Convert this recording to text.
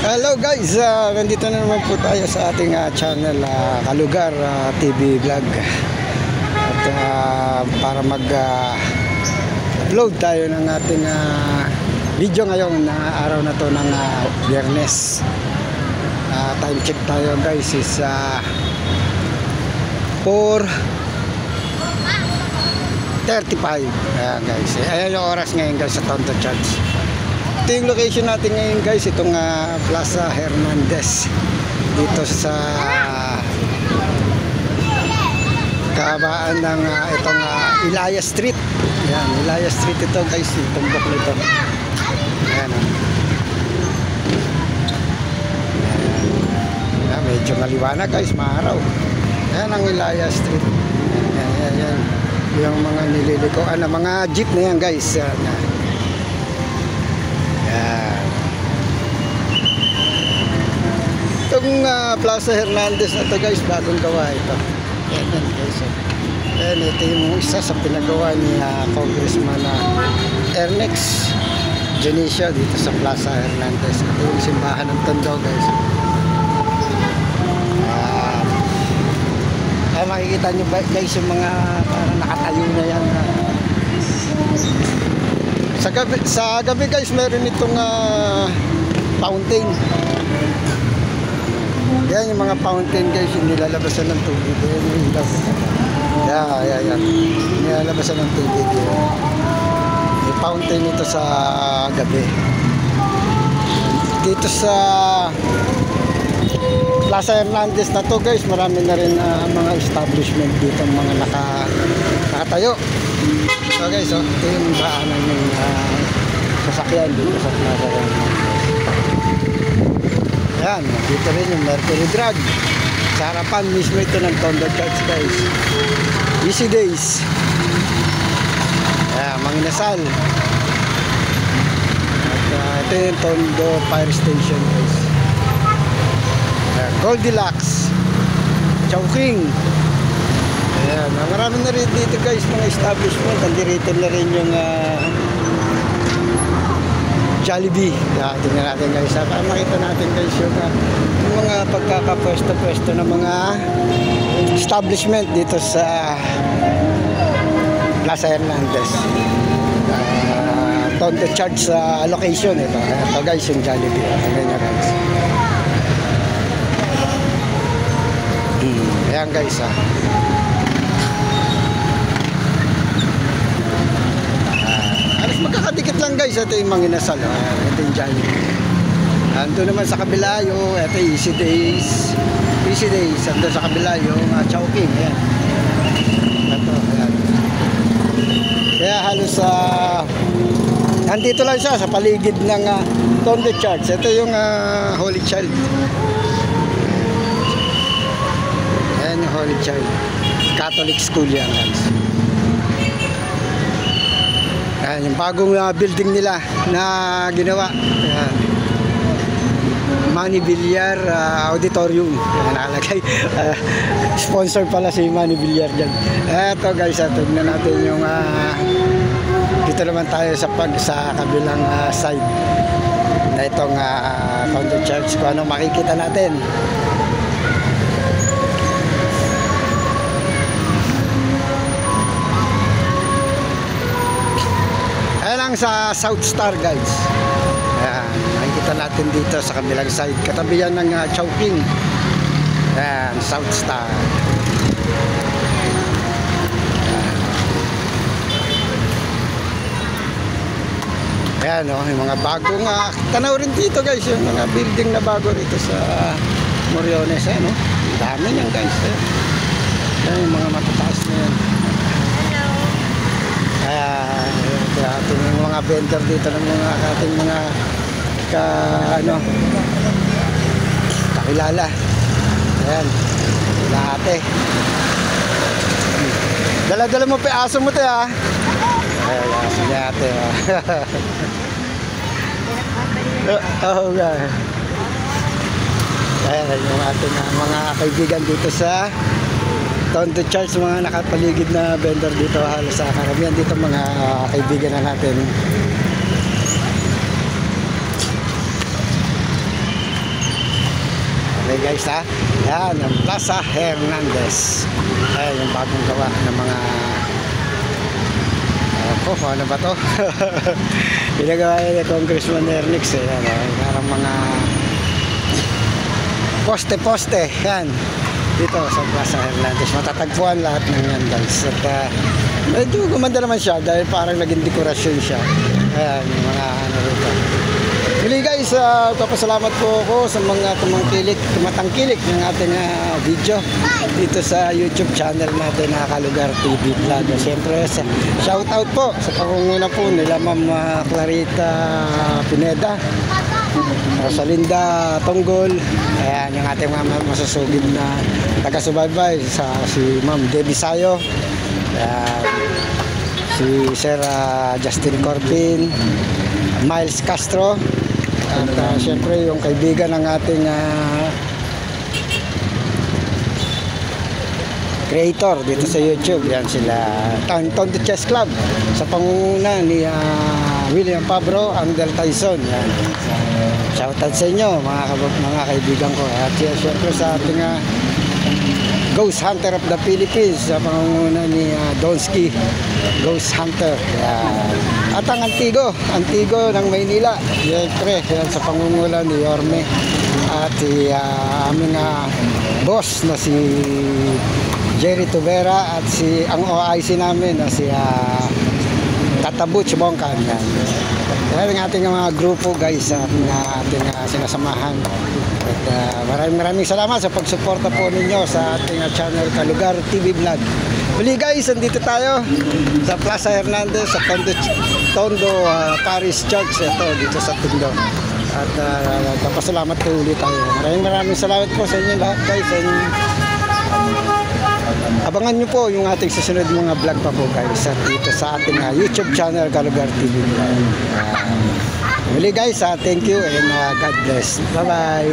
Hello guys, nandito na naman po tayo sa ating channel Kalugar TV Vlog. At para mag-upload tayo ng ating video ngayon na araw na to ng Biyernes. Time check tayo guys is 4:35. Ayan guys, ayan yung oras ngayon guys sa Tondo Church. Ito yung location natin ngayon guys, itong Plaza Hernandez dito sa kabaan ng itong Ilaya Street. Ayan, Ilaya Street ito guys, itong buklo ito. Ayan, ayan, medyo maliwanag guys, maaraw. Ayan ang Ilaya Street. Ayan, ayan, ayan. Yung mga nililikoan na mga jeep na yan guys. Ayan. Itong Plaza Hernandez na ito guys, bagong gawa ito. Ayan guys. Ayan, ito yung isa sa pinagawa ni Congressman Ernex Janicio dito sa Plaza Hernandez. Ito yung simbahan ng Tondo guys. Makikita nyo ba guys yung mga parang nakatayo na yan. Sa gabi guys, meron itong fountain. Yan yung mga fountain guys, yung nilalabasan ng tubig. Yan yung ilaw. Yan. Nilalabasan ng tubig. May fountain ito sa gabi. Dito sa Plaza Hernandez na to guys, marami na rin mga establishment dito, mga nakatayo. So guys, ito yung daanan ng sasakyan dito sa Plaza Hernandez. Yan, dito rin yung Mercury Drug. Sa harapan mismo ito ng Tondo Church guys. Easy Days. Ayan, Manginasal. At ito yung Tondo Fire Station guys. Goldilocks, Chowking. Ayan, marami na rin dito guys mga establishment. Nandito na rin yung Jollibee. Tingnan natin guys, para makita natin guys yung mga pagkakapwesto-pwesto ng mga establishment dito sa Plaza Hernandez. Tondo Church location ito. Ito guys yung Jollibee. Tingnan nyo guys. Ayan guys alas magkakadikit lang guys. Ito yung Manginasal. Ito yung Jollibee. Ando naman sa kabila yung ito Easy Days. Easy Days. Ando sa kabila yung Chowking. Ayan. Ito, ayan. Kaya halos nandito lang siya sa paligid ng Tondo Church. Ito yung Holy Child. Holy Child Catholic School yan guys. Ayan, yung bagong building nila na ginawa. Ayan. Manny Villar Auditorium. Ayan, nakalagay. Sponsor pala si Manny Villar dyan. Eto guys, tignan natin yung dito naman tayo sa kabilang side na itong Tondo Church. Kung ano makikita natin. Sa South Star guys. Ayan, makikita natin dito sa kabilang side. Katabi yan ng Chowking. Ayan, South Star. Ayan yung mga bagong tanaw rin dito guys, yung mga building na bago rito sa Moriones. Ayan dami niyan guys. Ayan yung mga matataas na yan. Ating mga vendor dito ng mga ating mga kakilala. Ayan, ate. Dala-dala mo pa aso mo te ha. Ayan, aso niya ate. Oo nga. Ayan yung ating mga kaibigan dito sa Tondo Church, mga nakapaligid na vendor dito, halos sa karamihan dito mga kaibigan na natin. Okay guys ha, yan ang Plaza Hernandez. Ayan yung bagong gawa ng mga ano ba to? Pinagawa ni Congressman Ernix eh, parang mga poste-poste yan dito sa Plaza Hernandez. Matatagpuan lahat ng yan guys. At medyo gumanda naman siya dahil parang naging dekorasyon siya. Ayan yung mga ano rito. Muli guys, papasalamat po ako sa mga tumatangkilik ng ating video dito sa YouTube channel natin na Kalugar TV Vlog. Siyempre, shout out po sa pangunguna po nila Ma'am Clarita Pineda, Rosalinda Tonggol, ayan yung ating mga masusugid na taga-subaybay, si Ma'am Debbie Sayo, si Sir Justin Corbin, Miles Castro, at syempre yung kaibigan ng ating creator dito sa YouTube, yan sila Tondo Chess Club sa pangunguna ni William Pabro, Angel Tyson. Yan. Shoutout sa inyo mga kaibigan ko. At syempre sa ating Ghost Hunter of the Philippines sa pangunguna ni Donsky Ghost Hunter. At ang Antigo ng Maynila, syempre yan sa pangunguna ni Yorme at si aming boss na si Jerry Tuvera at ang OIC namin na si Tata Butch Bongkan. Yan ang ating mga grupo guys na ating sinasamahan. At maraming salamat sa pagsuporta po ninyo sa ating channel Kalugar TV Vlog. Muli guys, andito tayo sa Plaza Hernandez sa Tondo Parish Church ito dito sa Tondo. At papasalamat po ulit tayo. Maraming salamat po sa inyo lahat guys. Abangan nyo po yung ating susunod mga vlog pa po guys at dito sa ating YouTube channel Kalugar TV Vlog. Muli guys, thank you and God bless. Bye bye.